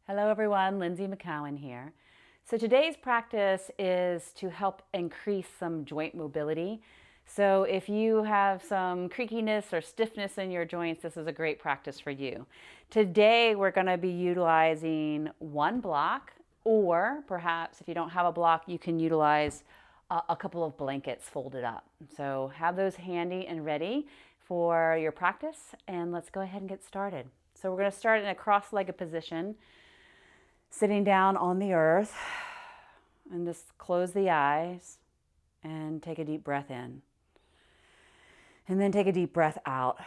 Hello everyone, Lynsie McKeown here. So today's practice is to help increase some joint mobility. So if you have some creakiness or stiffness in your joints, this is a great practice for you. Today we're going to be utilizing one block, or perhaps if you don't have a block, you can utilize a couple of blankets folded up. So have those handy and ready for your practice, and let's go ahead and get started. So we're going to start in a cross-legged position, sitting down on the earth, and just close the eyes and take a deep breath in. And then take a deep breath out.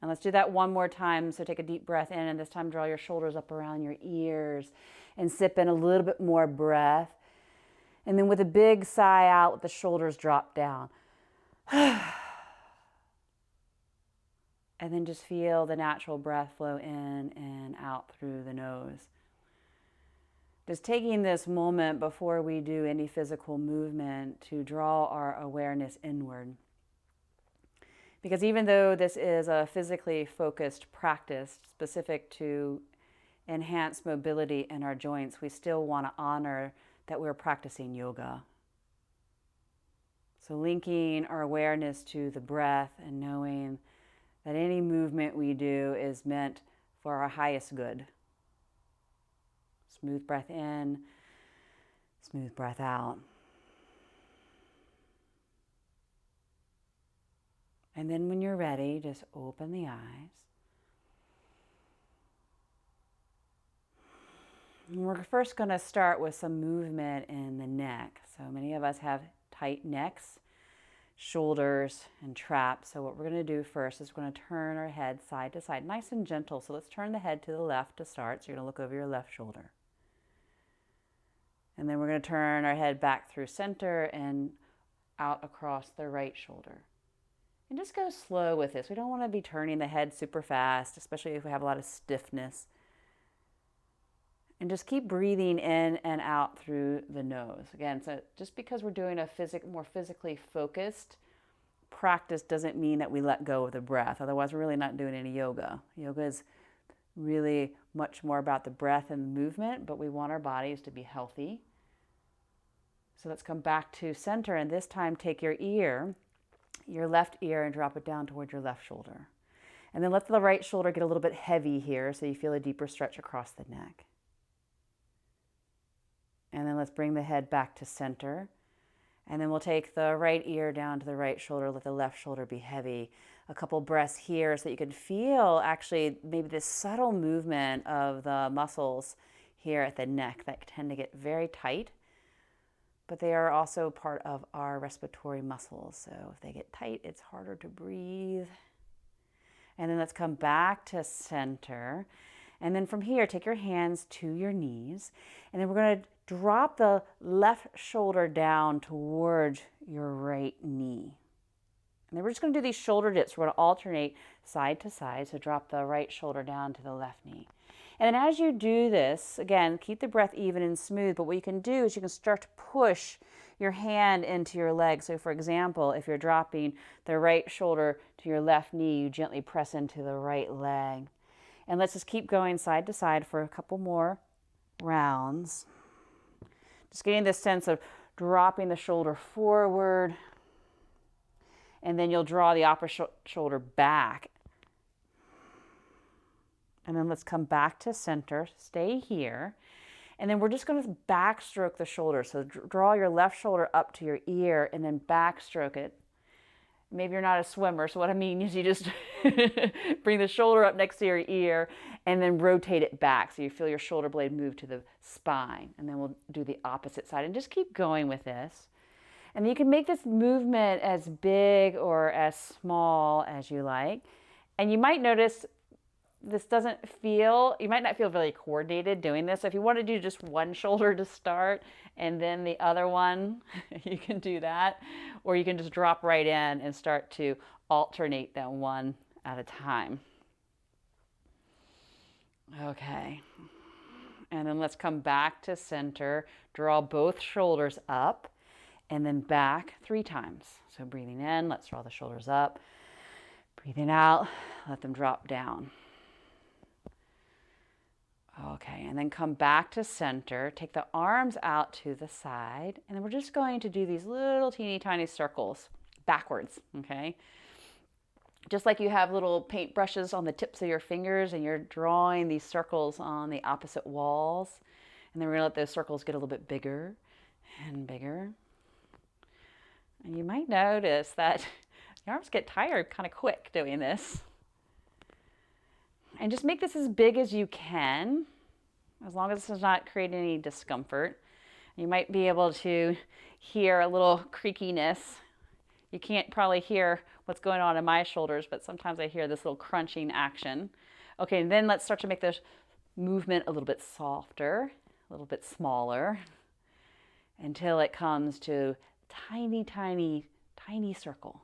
And let's do that one more time. So take a deep breath in, and this time draw your shoulders up around your ears and sip in a little bit more breath. And then with a big sigh out, let the shoulders drop down. And then just feel the natural breath flow in and out through the nose. Just taking this moment before we do any physical movement to draw our awareness inward. Because even though this is a physically focused practice specific to enhance mobility in our joints, we still want to honor that we're practicing yoga. So linking our awareness to the breath and knowing that any movement we do is meant for our highest good. Smooth breath in, smooth breath out. And then when you're ready, just open the eyes. And we're first going to start with some movement in the neck. So many of us have tight necks, shoulders, and traps. So what we're going to do first is we're going to turn our head side to side, nice and gentle. So let's turn the head to the left to start. So you're going to look over your left shoulder. And then we're going to turn our head back through center and out across the right shoulder. And just go slow with this. We don't want to be turning the head super fast, especially if we have a lot of stiffness. And just keep breathing in and out through the nose. Again, so just because we're doing a more physically focused practice doesn't mean that we let go of the breath. Otherwise, we're really not doing any yoga. Yoga is really much more about the breath and the movement, but we want our bodies to be healthy. So let's come back to center, and this time take your left ear, and drop it down towards your left shoulder. And then let the right shoulder get a little bit heavy here so you feel a deeper stretch across the neck. And then let's bring the head back to center. And then we'll take the right ear down to the right shoulder, let the left shoulder be heavy. A couple breaths here so that you can feel actually maybe this subtle movement of the muscles here at the neck that tend to get very tight, but they are also part of our respiratory muscles. So if they get tight, it's harder to breathe. And then let's come back to center. And then from here, take your hands to your knees. And then we're going to drop the left shoulder down towards your right knee. And then we're just going to do these shoulder dips. We're going to alternate side to side. So drop the right shoulder down to the left knee. And then as you do this, again, keep the breath even and smooth. But what you can do is you can start to push your hand into your leg. So for example, if you're dropping the right shoulder to your left knee, you gently press into the right leg. And let's just keep going side to side for a couple more rounds. Just getting this sense of dropping the shoulder forward. And then you'll draw the upper shoulder back. And then let's come back to center. Stay here. And then we're just going to backstroke the shoulder. So draw your left shoulder up to your ear and then backstroke it. Maybe you're not a swimmer, so what I mean is you just bring the shoulder up next to your ear and then rotate it back so you feel your shoulder blade move to the spine. And then we'll do the opposite side and just keep going with this. And you can make this movement as big or as small as you like. And you might notice this you might not feel very coordinated doing this. So if you want to do just one shoulder to start and then the other one, you can do that. Or you can just drop right in and start to alternate them one at a time. Okay. And then let's come back to center. Draw both shoulders up and then back 3 times. So breathing in, let's draw the shoulders up. Breathing out, let them drop down. Okay, and then come back to center. Take the arms out to the side, and then we're just going to do these little teeny tiny circles backwards, okay? Just like you have little paint brushes on the tips of your fingers and you're drawing these circles on the opposite walls. And then we're gonna let those circles get a little bit bigger and bigger. And you might notice that your arms get tired kind of quick doing this. And just make this as big as you can, as long as it's not creating any discomfort. You might be able to hear a little creakiness. You can't probably hear what's going on in my shoulders, but sometimes I hear this little crunching action. Okay, and then let's start to make this movement a little bit softer, a little bit smaller, until it comes to tiny, tiny, tiny circle.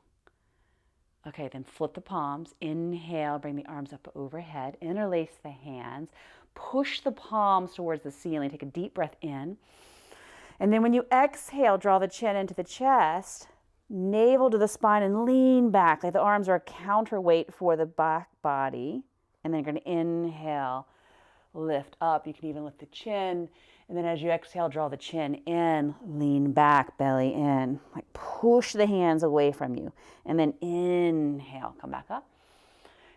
Okay, then flip the palms. Inhale, bring the arms up overhead. Interlace the hands. Push the palms towards the ceiling. Take a deep breath in. And then when you exhale, draw the chin into the chest, navel to the spine, and lean back. Like the arms are a counterweight for the back body. And then you're going to inhale, lift up. You can even lift the chin. And then as you exhale, draw the chin in, lean back, belly in. Like push the hands away from you. And then inhale, come back up.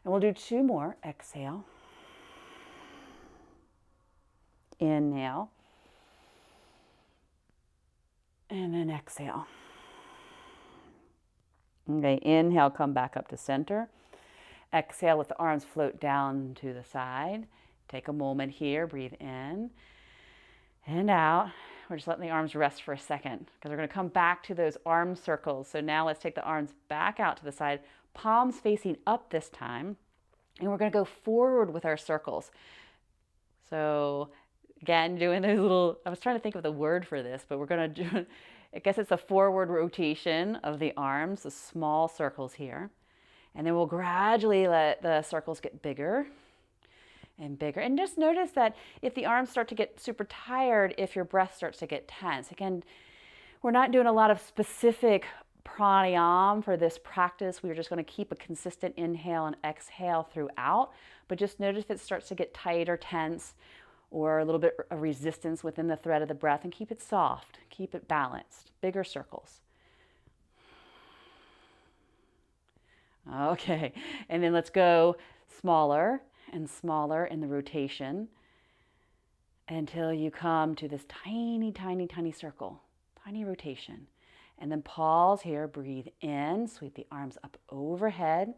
And we'll do 2 more. Exhale. Inhale. And then exhale. Okay, inhale, come back up to center. Exhale, let the arms float down to the side. Take a moment here, breathe in and out. We're just letting the arms rest for a second because we're going to come back to those arm circles. So now let's take the arms back out to the side, palms facing up this time. And we're going to go forward with our circles. So again, doing those little, I was trying to think of the word for this, but we're going to do, I guess it's a forward rotation of the arms, the small circles here. And then we'll gradually let the circles get bigger and bigger. And just notice that if the arms start to get super tired, if your breath starts to get tense. Again, we're not doing a lot of specific pranayama for this practice. We're just going to keep a consistent inhale and exhale throughout. But just notice if it starts to get tight or tense or a little bit of resistance within the thread of the breath, and keep it soft, keep it balanced, bigger circles. Okay, and then let's go smaller and smaller in the rotation until you come to this tiny, tiny, tiny circle, tiny rotation. And then pause here, breathe in, sweep the arms up overhead,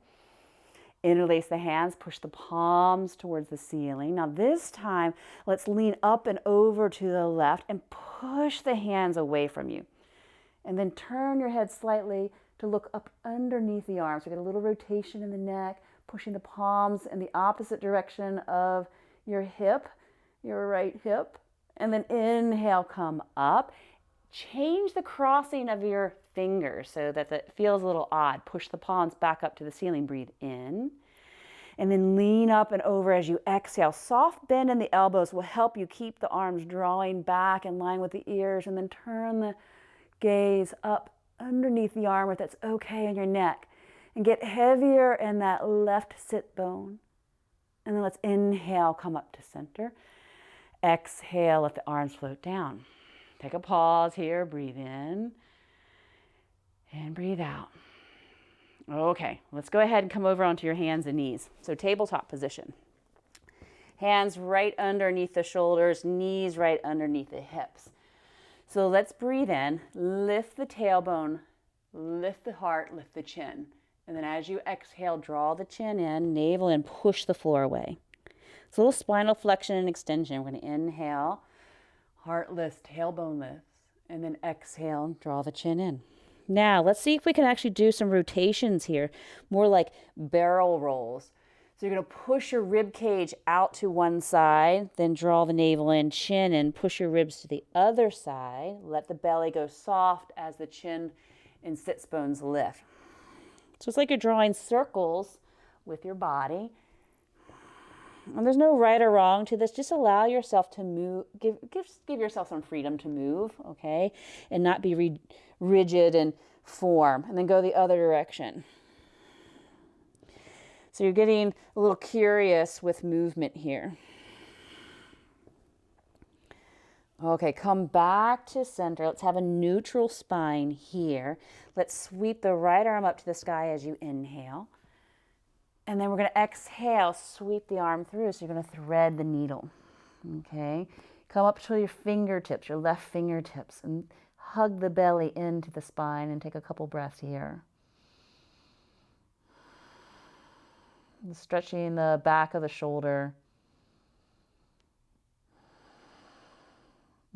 interlace the hands, push the palms towards the ceiling. Now this time, let's lean up and over to the left and push the hands away from you. And then turn your head slightly to look up underneath the arms. So get a little rotation in the neck, pushing the palms in the opposite direction of your hip, your right hip. And then inhale, come up. Change the crossing of your fingers so that it feels a little odd. Push the palms back up to the ceiling. Breathe in. And then lean up and over as you exhale. Soft bend in the elbows will help you keep the arms drawing back in line with the ears. And then turn the gaze up underneath the arm if that's okay in your neck. And get heavier in that left sit bone. And then let's inhale, come up to center. Exhale, let the arms float down. Take a pause here, breathe in and breathe out. Okay, let's go ahead and come over onto your hands and knees. So tabletop position. Hands right underneath the shoulders, knees right underneath the hips. So let's breathe in, lift the tailbone, lift the heart, lift the chin. And then as you exhale, draw the chin in, navel in, push the floor away. It's a little spinal flexion and extension. We're going to inhale, heart lifts, tailbone lifts, and then exhale, draw the chin in. Now, let's see if we can actually do some rotations here, more like barrel rolls. So you're going to push your rib cage out to one side, then draw the navel in, chin in, push your ribs to the other side. Let the belly go soft as the chin and sits bones lift. So it's like you're drawing circles with your body. And there's no right or wrong to this. Just allow yourself to move. Give yourself some freedom to move, okay? And not be rigid in form. And then go the other direction. So you're getting a little curious with movement here. Okay, come back to center. Let's have a neutral spine here. Let's sweep the right arm up to the sky as you inhale. And then we're going to exhale, sweep the arm through. So you're going to thread the needle. Okay, come up to your fingertips, your left fingertips, and hug the belly into the spine and take a couple breaths here. And stretching the back of the shoulder.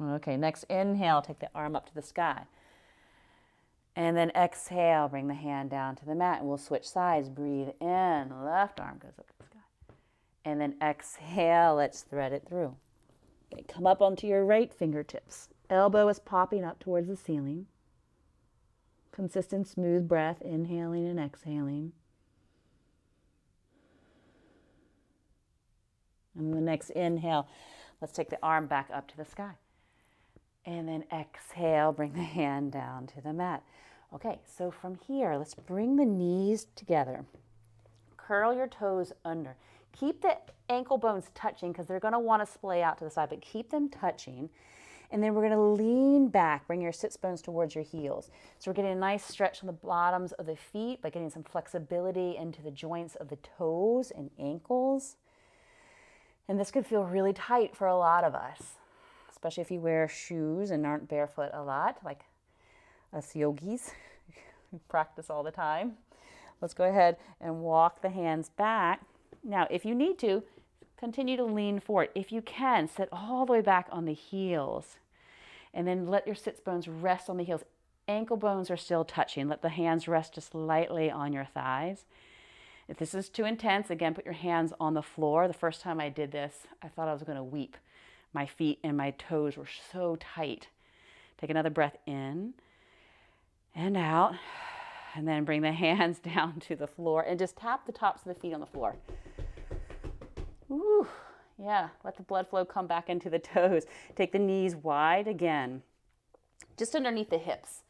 Okay, next inhale, take the arm up to the sky. And then exhale, bring the hand down to the mat, and we'll switch sides. Breathe in, left arm goes up to the sky. And then exhale, let's thread it through. Okay, come up onto your right fingertips. Elbow is popping up towards the ceiling. Consistent, smooth breath, inhaling and exhaling. And the next inhale, let's take the arm back up to the sky. And then exhale, bring the hand down to the mat. Okay, so from here, let's bring the knees together. Curl your toes under. Keep the ankle bones touching because they're going to want to splay out to the side, but keep them touching. And then we're going to lean back, bring your sits bones towards your heels. So we're getting a nice stretch on the bottoms of the feet by getting some flexibility into the joints of the toes and ankles. And this could feel really tight for a lot of us, especially if you wear shoes and aren't barefoot a lot, like us yogis who practice all the time. Let's go ahead and walk the hands back. Now, if you need to, continue to lean forward. If you can, sit all the way back on the heels and then let your sits bones rest on the heels. Ankle bones are still touching. Let the hands rest just lightly on your thighs. If this is too intense, again, put your hands on the floor. The first time I did this, I thought I was going to weep. My feet and my toes were so tight. Take another breath in and out, and then bring the hands down to the floor and just tap the tops of the feet on the floor. Ooh, yeah, let the blood flow come back into the toes. Take the knees wide again, just underneath the hips.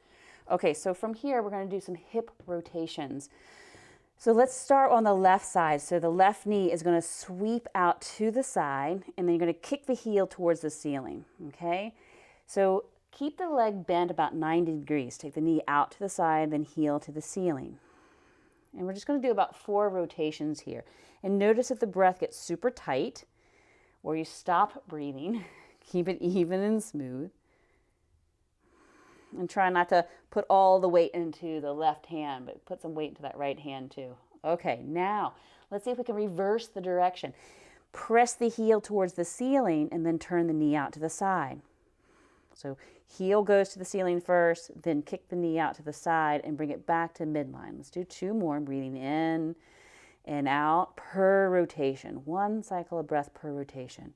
Okay, so from here, we're going to do some hip rotations. So let's start on the left side. So the left knee is going to sweep out to the side, and then you're going to kick the heel towards the ceiling, okay? So keep the leg bent about 90 degrees. Take the knee out to the side, then heel to the ceiling. And we're just going to do about 4 rotations here. And notice if the breath gets super tight or you stop breathing. Keep it even and smooth. And try not to put all the weight into the left hand, but put some weight into that right hand too. Okay, now let's see if we can reverse the direction. Press the heel towards the ceiling and then turn the knee out to the side. So heel goes to the ceiling first, then kick the knee out to the side and bring it back to midline. Let's do 2 more, breathing in and out per rotation. 1 cycle of breath per rotation.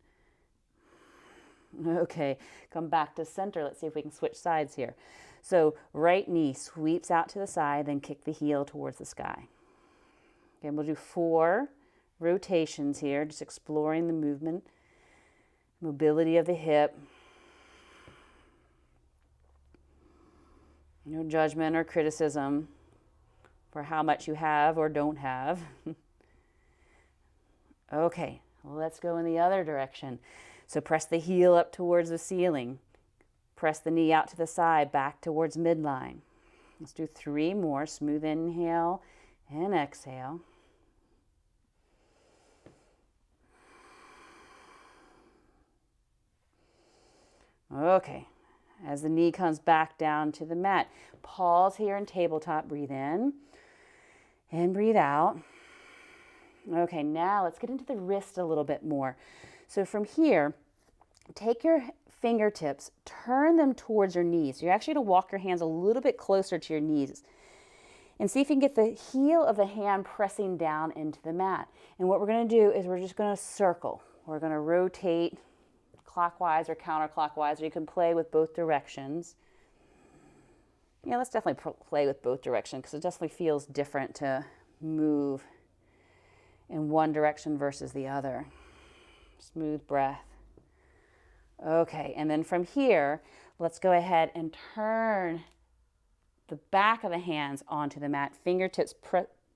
Okay, come back to center. Let's see if we can switch sides here. So right knee sweeps out to the side, then kick the heel towards the sky. Okay, we'll do 4 rotations here, just exploring the movement, mobility of the hip. No judgment or criticism for how much you have or don't have. Okay, let's go in the other direction. So press the heel up towards the ceiling. Press the knee out to the side, back towards midline. Let's do 3 more. Smooth inhale and exhale. Okay, as the knee comes back down to the mat, pause here in tabletop. Breathe in and breathe out. Okay, now let's get into the wrist a little bit more. So from here, take your fingertips, turn them towards your knees. You're actually going to walk your hands a little bit closer to your knees and see if you can get the heel of the hand pressing down into the mat. And what we're going to do is we're just going to circle. We're going to rotate clockwise or counterclockwise, or you can play with both directions. Yeah, let's definitely play with both directions because it definitely feels different to move in one direction versus the other. Smooth breath. Okay, and then from here, let's go ahead and turn the back of the hands onto the mat, fingertips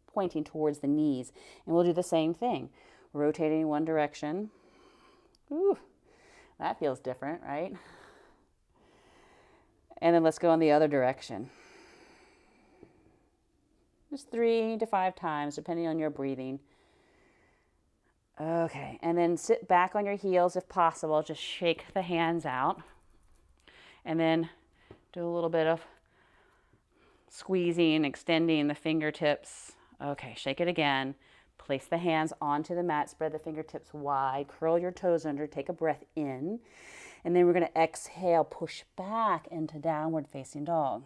pointing towards the knees. And we'll do the same thing, rotating in one direction. Ooh, that feels different, right? And then let's go in the other direction. Just 3 to 5 times, depending on your breathing. Okay, and then sit back on your heels if possible. Just shake the hands out. And then do a little bit of squeezing, extending the fingertips. Okay, shake it again. Place the hands onto the mat, spread the fingertips wide, curl your toes under, take a breath in. And then we're going to exhale, push back into downward facing dog.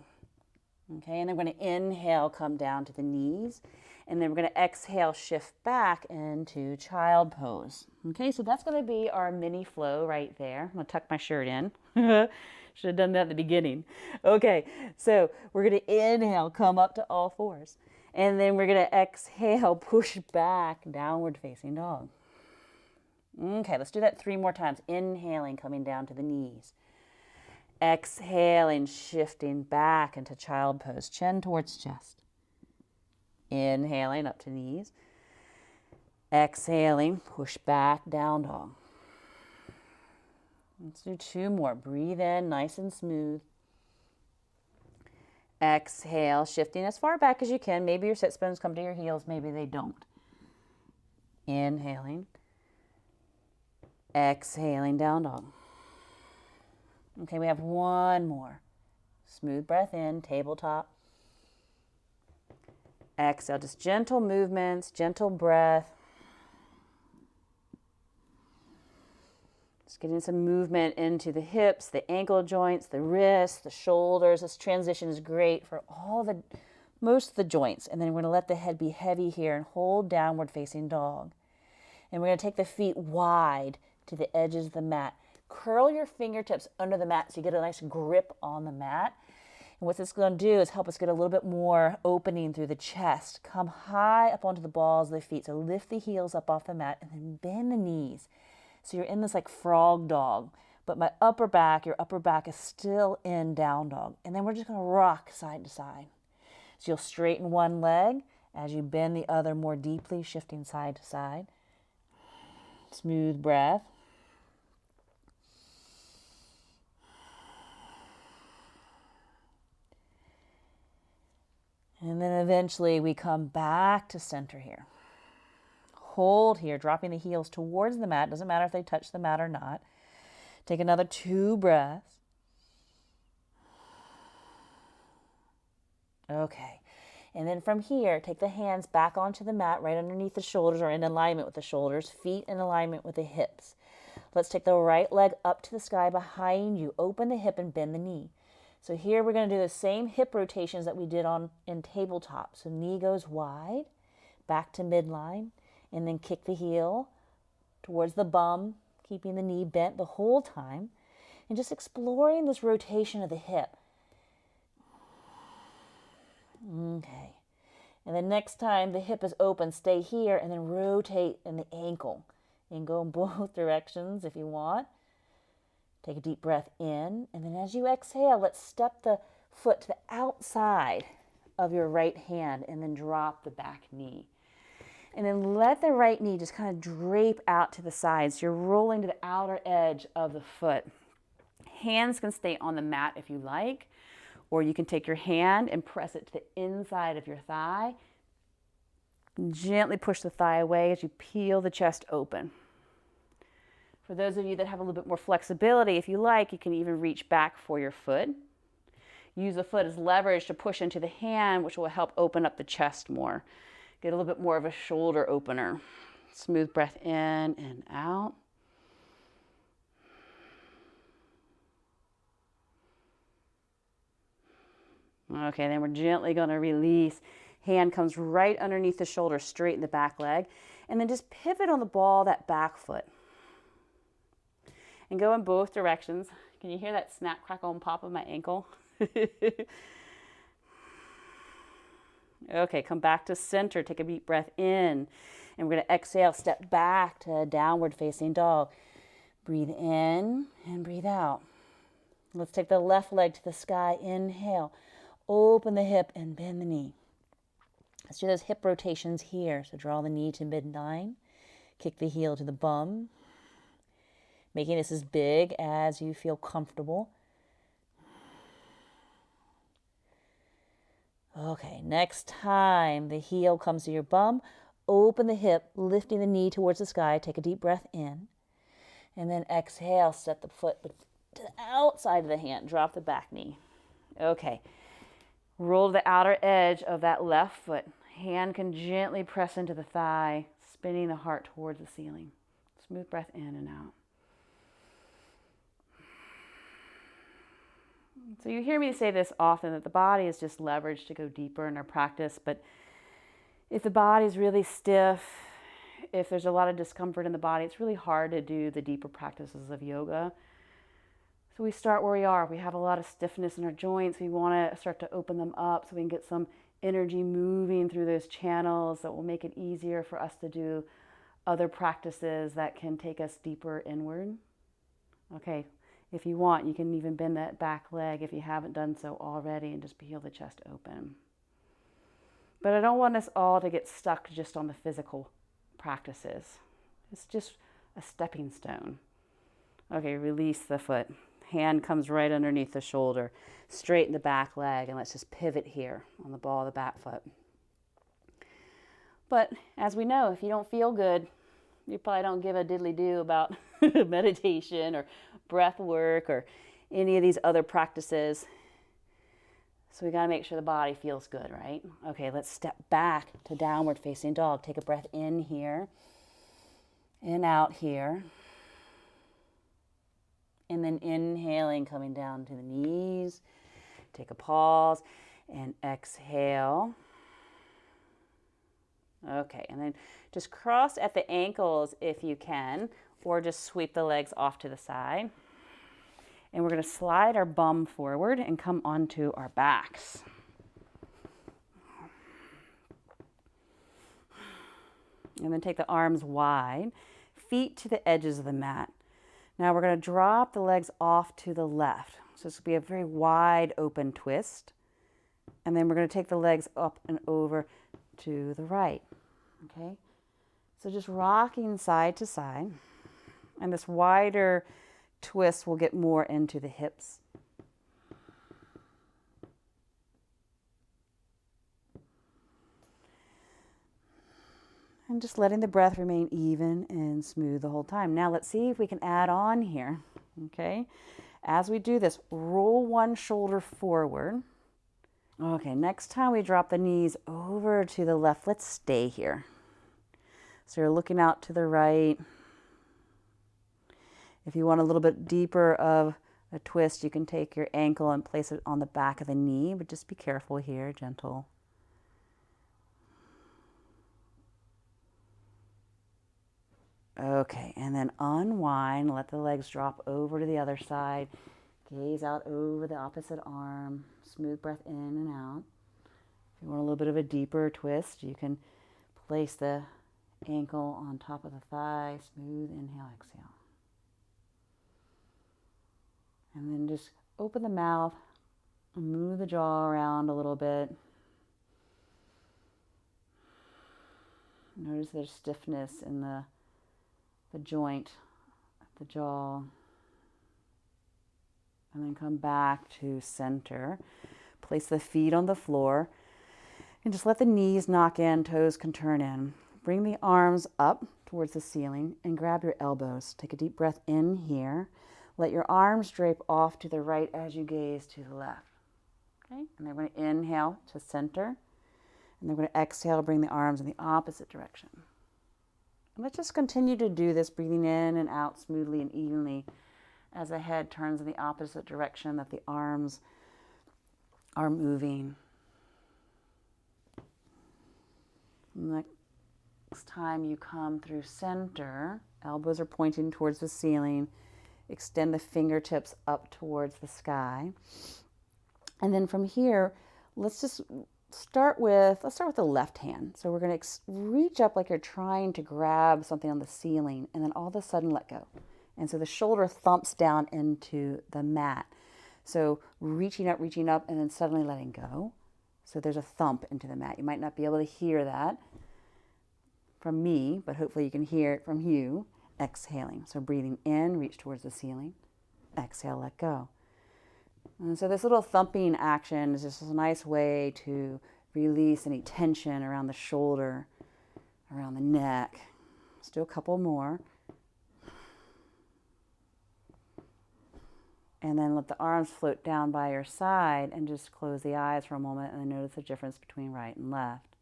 Okay, and then we're going to inhale, come down to the knees. And then we're going to exhale, shift back into child pose. Okay, so that's going to be our mini flow right there. I'm going to tuck my shirt in. Should have done that at the beginning. Okay, so we're going to inhale, come up to all fours. And then we're going to exhale, push back, downward facing dog. Okay, let's do that 3 more times. Inhaling, coming down to the knees. Exhaling, shifting back into child pose, chin towards chest. Inhaling up to knees. Exhaling, push back, down dog. Let's do 2 more. Breathe in, nice and smooth. Exhale, shifting as far back as you can. Maybe your sit bones come to your heels, maybe they don't. Inhaling. Exhaling, down dog. Okay, we have 1 more. Smooth breath in, tabletop. Exhale, just gentle movements, gentle breath. Just getting some movement into the hips, the ankle joints, the wrists, the shoulders. This transition is great for most of the joints. And then we're going to let the head be heavy here and hold downward facing dog. And we're going to take the feet wide to the edges of the mat. Curl your fingertips under the mat so you get a nice grip on the mat. And what this is going to do is help us get a little bit more opening through the chest. Come high up onto the balls of the feet. So lift the heels up off the mat and then bend the knees. So you're in this like frog dog. But your upper back is still in down dog. And then we're just going to rock side to side. So you'll straighten one leg as you bend the other more deeply, shifting side to side. Smooth breath. And then eventually we come back to center here. Hold here, dropping the heels towards the mat. Doesn't matter if they touch the mat or not. Take another 2 breaths. Okay. And then from here, take the hands back onto the mat, right underneath the shoulders or in alignment with the shoulders, feet in alignment with the hips. Let's take the right leg up to the sky behind you. Open the hip and bend the knee. So here we're going to do the same hip rotations that we did in tabletop. So knee goes wide, back to midline, and then kick the heel towards the bum, keeping the knee bent the whole time, and just exploring this rotation of the hip. Okay. And then next time the hip is open, stay here and then rotate in the ankle. And go in both directions if you want. Take a deep breath in, and then as you exhale, let's step the foot to the outside of your right hand and then drop the back knee. And then let the right knee just kind of drape out to the sides. You're rolling to the outer edge of the foot. Hands can stay on the mat if you like, or you can take your hand and press it to the inside of your thigh. Gently push the thigh away as you peel the chest open. For those of you that have a little bit more flexibility, if you like, you can even reach back for your foot. Use the foot as leverage to push into the hand, which will help open up the chest more. Get a little bit more of a shoulder opener. Smooth breath in and out. Okay, then we're gently going to release. Hand comes right underneath the shoulder, straighten the back leg, and then just pivot on the ball, that back foot. And go in both directions. Can you hear that snap, crackle, and pop of my ankle? Okay, come back to center. Take a deep breath in. And we're going to exhale, step back to downward facing dog. Breathe in and breathe out. Let's take the left leg to the sky. Inhale. Open the hip and bend the knee. Let's do those hip rotations here. So draw the knee to midline. Kick the heel to the bum. Making this as big as you feel comfortable. Okay, next time the heel comes to your bum, open the hip, lifting the knee towards the sky. Take a deep breath in. And then exhale, step the foot to the outside of the hand. Drop the back knee. Okay, roll to the outer edge of that left foot. Hand can gently press into the thigh, spinning the heart towards the ceiling. Smooth breath in and out. So you hear me say this often, that the body is just leverage to go deeper in our practice. But if the body is really stiff, if there's a lot of discomfort in the body, it's really hard to do the deeper practices of yoga. So we start where we are. We have a lot of stiffness in our joints. We want to start to open them up so we can get some energy moving through those channels that will make it easier for us to do other practices that can take us deeper inward. Okay, if you want, you can even bend that back leg if you haven't done so already and just peel the chest open. But I don't want us all to get stuck just on the physical practices. It's just a stepping stone. Okay, release the foot. Hand comes right underneath the shoulder. Straighten the back leg, and let's just pivot here on the ball of the back foot. But as we know, if you don't feel good, you probably don't give a diddly-do about meditation or breath work or any of these other practices. So we got to make sure the body feels good, right? Okay, let's step back to downward facing dog. Take a breath in here and out here. And then inhaling, coming down to the knees. Take a pause and exhale. Okay, and then just cross at the ankles if you can, or just sweep the legs off to the side. And we're going to slide our bum forward and come onto our backs. And then take the arms wide, feet to the edges of the mat. Now we're going to drop the legs off to the left. So this will be a very wide open twist. And then we're going to take the legs up and over to the right. Okay? So just rocking side to side. And this wider twist will get more into the hips. And just letting the breath remain even and smooth the whole time. Now let's see if we can add on here. Okay? As we do this, roll one shoulder forward. Okay, next time we drop the knees over to the left, let's stay here. So you're looking out to the right. If you want a little bit deeper of a twist, you can take your ankle and place it on the back of the knee, but just be careful here, gentle. Okay, and then unwind, let the legs drop over to the other side. Gaze out over the opposite arm. Smooth breath in and out. If you want a little bit of a deeper twist, you can place the ankle on top of the thigh. Smooth inhale, exhale. And then just open the mouth, move the jaw around a little bit. Notice there's stiffness in the joint, the jaw. And then come back to center. Place the feet on the floor. And just let the knees knock in, toes can turn in. Bring the arms up towards the ceiling and grab your elbows. Take a deep breath in here. Let your arms drape off to the right as you gaze to the left. Okay? And then we're going to inhale to center. And then we're going to exhale, bring the arms in the opposite direction. And let's just continue to do this, breathing in and out smoothly and evenly as the head turns in the opposite direction that the arms are moving. Next time you come through center, elbows are pointing towards the ceiling. Extend the fingertips up towards the sky. And then from here, let's start with the left hand. So we're going to reach up like you're trying to grab something on the ceiling, and then all of a sudden let go. And so the shoulder thumps down into the mat. So reaching up, and then suddenly letting go. So there's a thump into the mat. You might not be able to hear that from me, but hopefully you can hear it from you. Exhaling. So breathing in, reach towards the ceiling. Exhale, let go. And so this little thumping action is just a nice way to release any tension around the shoulder, around the neck. Let's do a couple more. And then let the arms float down by your side and just close the eyes for a moment and then notice the difference between right and left.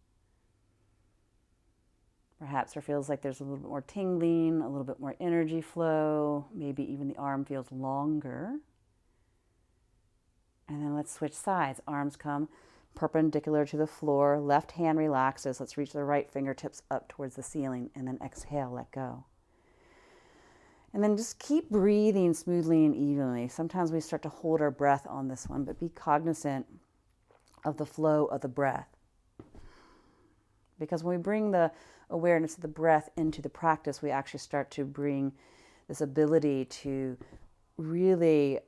Perhaps there feels like there's a little bit more tingling, a little bit more energy flow, maybe even the arm feels longer. And then let's switch sides. Arms come perpendicular to the floor, left hand relaxes. Let's reach the right fingertips up towards the ceiling and then exhale, let go. And then just keep breathing smoothly and evenly. Sometimes we start to hold our breath on this one, but be cognizant of the flow of the breath. Because when we bring the awareness of the breath into the practice, we actually start to bring this ability to really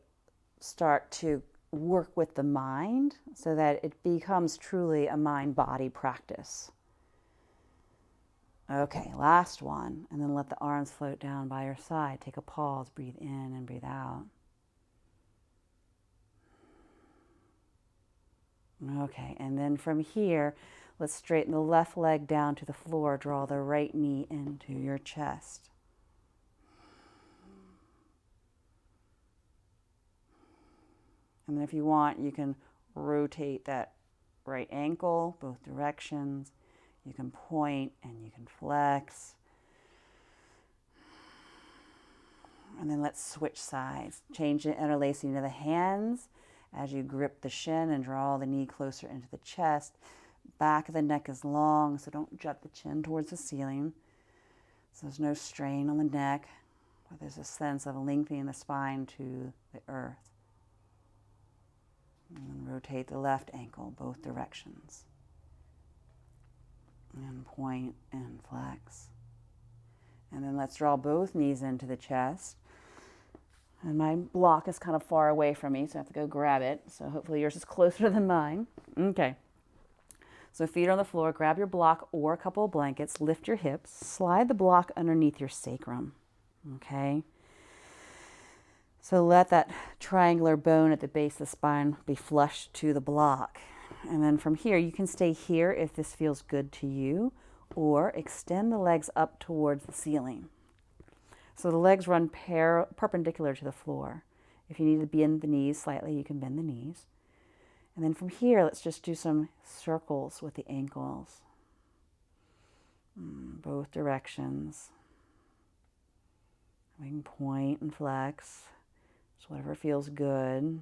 start to work with the mind so that it becomes truly a mind-body practice. Okay, last one, and then let the arms float down by your side. Take a pause, breathe in and breathe out. Okay, and then from here, let's straighten the left leg down to the floor. Draw the right knee into your chest. And then if you want, you can rotate that right ankle, both directions. You can point and you can flex. And then let's switch sides. Change the interlacing of the hands as you grip the shin and draw the knee closer into the chest. Back of the neck is long, so don't jut the chin towards the ceiling. So there's no strain on the neck, but there's a sense of lengthening the spine to the earth. And then rotate the left ankle both directions. And point and flex. And then let's draw both knees into the chest. And my block is kind of far away from me, so I have to go grab it. So hopefully yours is closer than mine. Okay. So feet are on the floor. Grab your block or a couple of blankets. Lift your hips. Slide the block underneath your sacrum. Okay. So let that triangular bone at the base of the spine be flush to the block. And then from here, you can stay here if this feels good to you, or extend the legs up towards the ceiling. So the legs run perpendicular to the floor. If you need to bend the knees slightly, you can bend the knees. And then from here, let's just do some circles with the ankles. Both directions. We can point and flex. Just whatever feels good.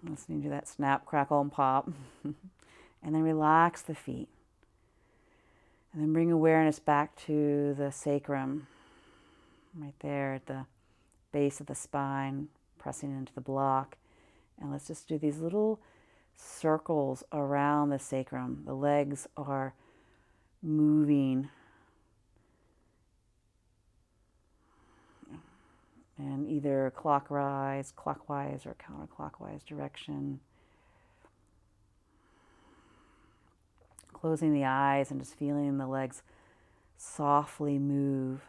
Listening to that snap, crackle, and pop. And then relax the feet. And then bring awareness back to the sacrum. Right there at the base of the spine, pressing into the block. And let's just do these little circles around the sacrum. The legs are moving. And either clockwise or counterclockwise direction. Closing the eyes and just feeling the legs softly move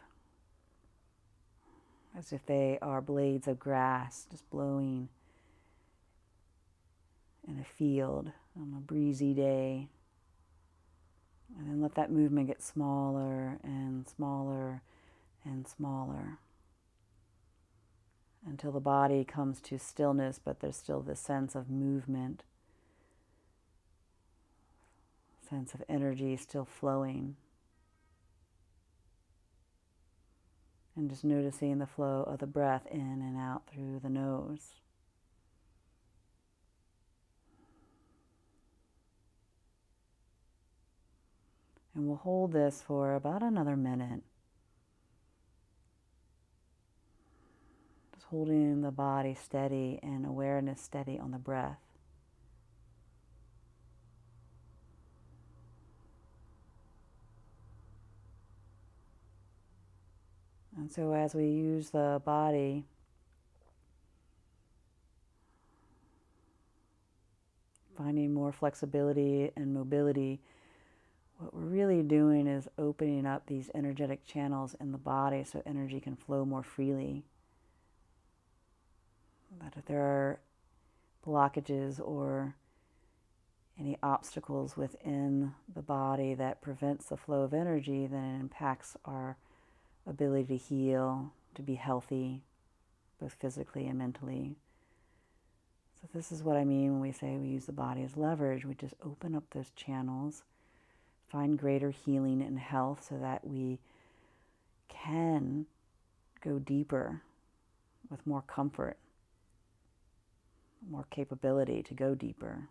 as if they are blades of grass just blowing in a field on a breezy day. And then let that movement get smaller and smaller and smaller, until the body comes to stillness, but there's still this sense of movement, sense of energy still flowing. And just noticing the flow of the breath in and out through the nose. And we'll hold this for about another minute. Holding the body steady and awareness steady on the breath. And so as we use the body, finding more flexibility and mobility, what we're really doing is opening up these energetic channels in the body so energy can flow more freely. that if there are blockages or any obstacles within the body that prevents the flow of energy, then it impacts our ability to heal, to be healthy, both physically and mentally. So this is what I mean when we say we use the body as leverage. We just open up those channels, find greater healing and health so that we can go deeper with more comfort, more capability to go deeper.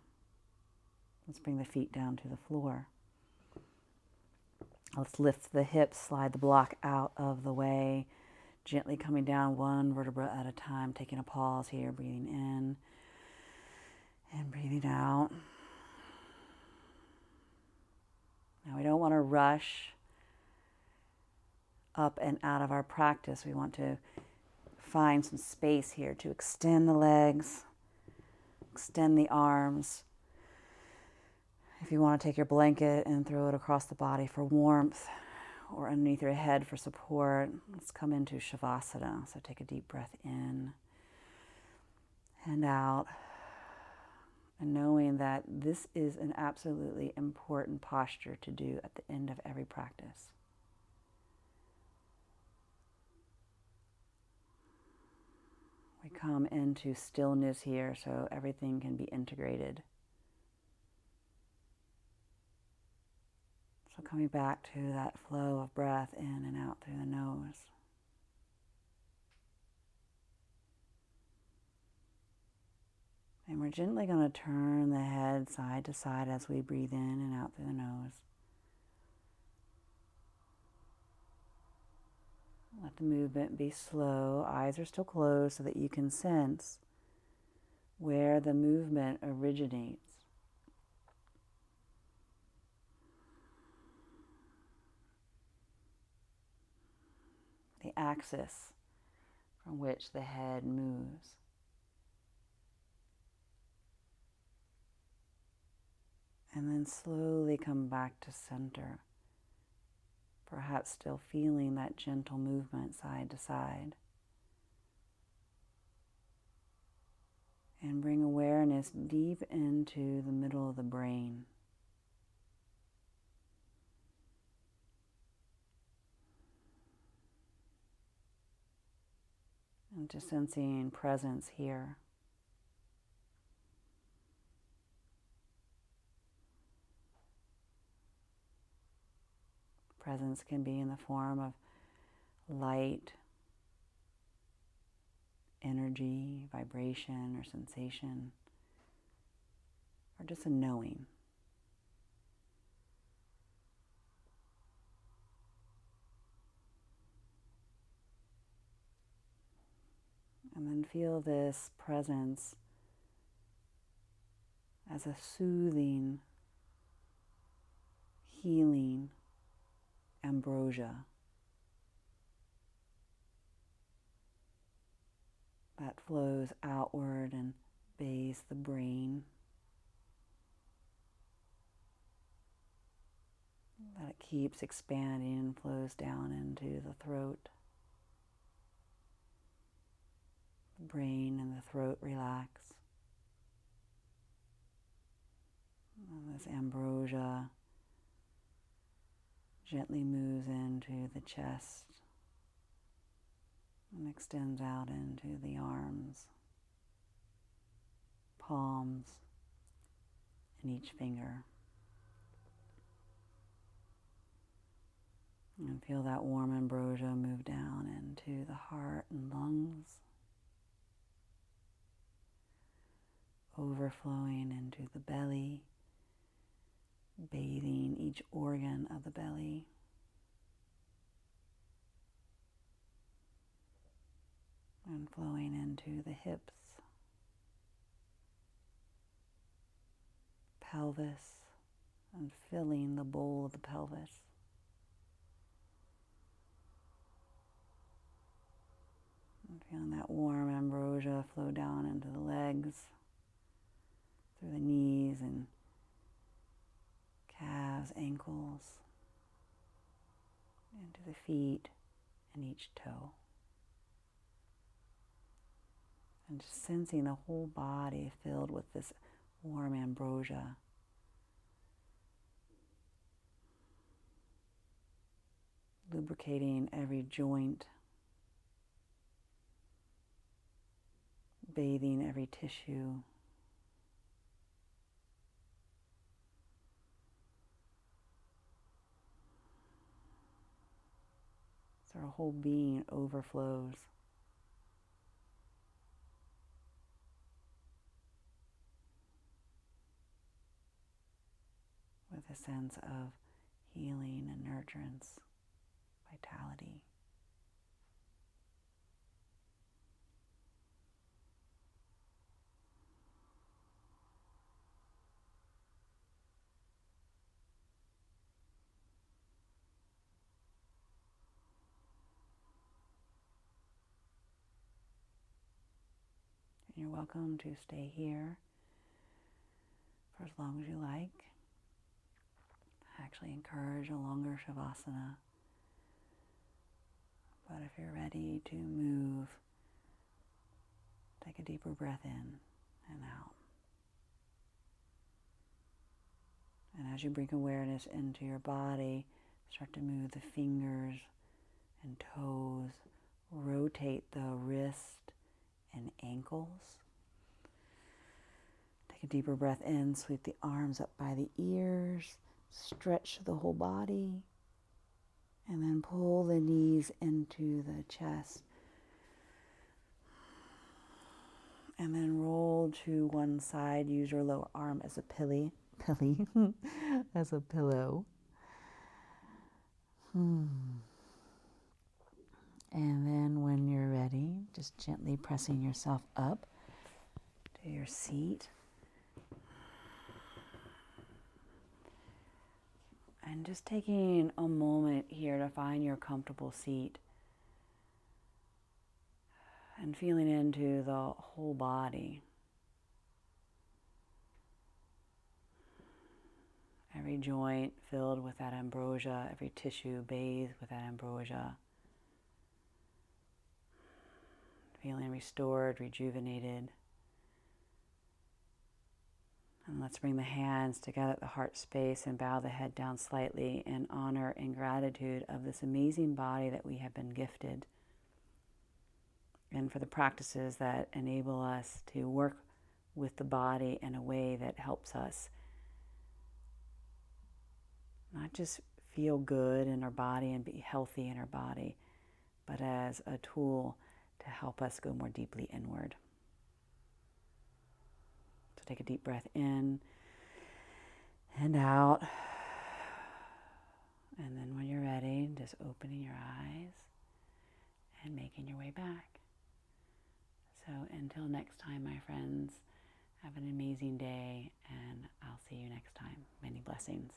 Let's bring the feet down to the floor. Let's lift the hips, slide the block out of the way, gently coming down one vertebra at a time, taking a pause here, breathing in and breathing out. Now we don't want to rush up and out of our practice. We want to find some space here to extend the legs, extend the arms. If you want to take your blanket and throw it across the body for warmth or underneath your head for support, let's come into Shavasana. So take a deep breath in and out, and knowing that this is an absolutely important posture to do at the end of every practice. We come into stillness here so everything can be integrated. So coming back to that flow of breath in and out through the nose. And we're gently going to turn the head side to side as we breathe in and out through the nose. Let the movement be slow. Eyes are still closed so that you can sense where the movement originates. The axis from which the head moves. And then slowly come back to center, perhaps still feeling that gentle movement side to side. And bring awareness deep into the middle of the brain. And just sensing presence here. Presence can be in the form of light, energy, vibration, or sensation, or just a knowing. And then feel this presence as a soothing, healing ambrosia that flows outward and bathes the brain, that it keeps expanding and flows down into the throat. The brain and the throat relax. And this ambrosia gently moves into the chest and extends out into the arms, palms, and each finger. And feel that warm ambrosia move down into the heart and lungs, overflowing into the belly, bathing each organ of the belly. And flowing into the hips, pelvis, and filling the bowl of the pelvis. And feeling that warm ambrosia flow down into the legs, through the knees and calves, ankles, into the feet and each toe. And just sensing the whole body filled with this warm ambrosia. Lubricating every joint, bathing every tissue. So our whole being overflows with a sense of healing and nurturance, vitality. And you're welcome to stay here for as long as you like. I actually encourage a longer Shavasana. But if you're ready to move, take a deeper breath in and out. And as you bring awareness into your body, start to move the fingers and toes, rotate the wrist and ankles. Take a deeper breath in, sweep the arms up by the ears, stretch the whole body, and then pull the knees into the chest. And then roll to one side, use your lower arm as a as a pillow. And then when you're ready, just gently pressing yourself up to your seat. And just taking a moment here to find your comfortable seat. And feeling into the whole body. Every joint filled with that ambrosia, every tissue bathed with that ambrosia. Feeling restored, rejuvenated. And let's bring the hands together at the heart space and bow the head down slightly in honor and gratitude of this amazing body that we have been gifted. And for the practices that enable us to work with the body in a way that helps us not just feel good in our body and be healthy in our body, but as a tool to help us go more deeply inward. So take a deep breath in and out. And then when you're ready, just opening your eyes and making your way back. So until next time, my friends, have an amazing day, and I'll see you next time. Many blessings.